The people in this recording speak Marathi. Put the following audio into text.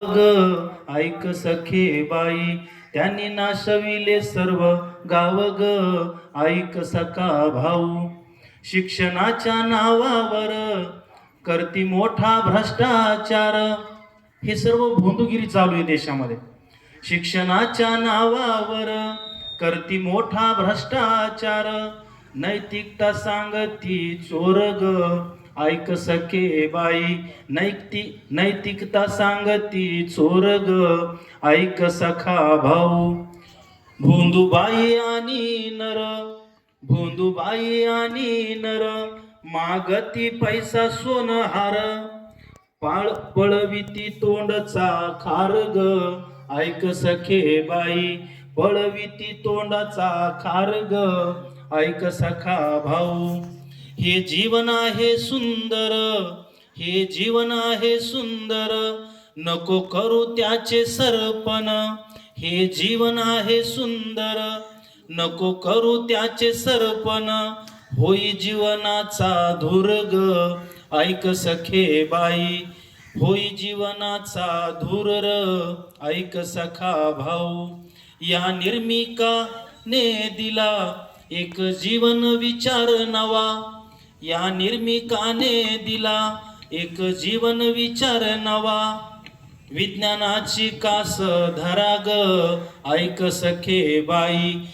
ग ऐक सखे बाई, त्यांनी नाशविले सर्व गाव ग. ऐक सखा भाऊ, शिक्षणाच्या नावावर करती मोठा भ्रष्टाचार. हे सर्व भोंदूगिरी चालू आहे देशामध्ये. शिक्षणाच्या नावावर करती मोठा भ्रष्टाचार. नैतिकता सांगती चोर ग. ऐक सखे बाई, नैतिकता सांगती चोर ग. ऐक सखा भाऊ, भोंदूबाई आणि नर, भोंदूबाई आणि नर, मागती पैसा सोनहार. पळविती तोंडचा खार ग. ऐक सखे बाई, पळविती तोंडाचा खार ग. ऐक सखा भाऊ, हे जीवन आहे सुंदर, हे जीवन आहे सुंदर, नको करू त्याचे सरपण. हे जीवन आहे सुंदर, नको करू त्याचे सरपण. होई जीवनाचा धूर ग. ऐक सखे बाई, होई जीवनाचा धूर र. ऐक सखा भाऊ, या निर्मिकाने दिला एक जीवन विचार नवा. या निर्मिकाने दिला एक जीवन विचार नवा. विज्ञानाची कास धरा ग. ऐक सखे बाई,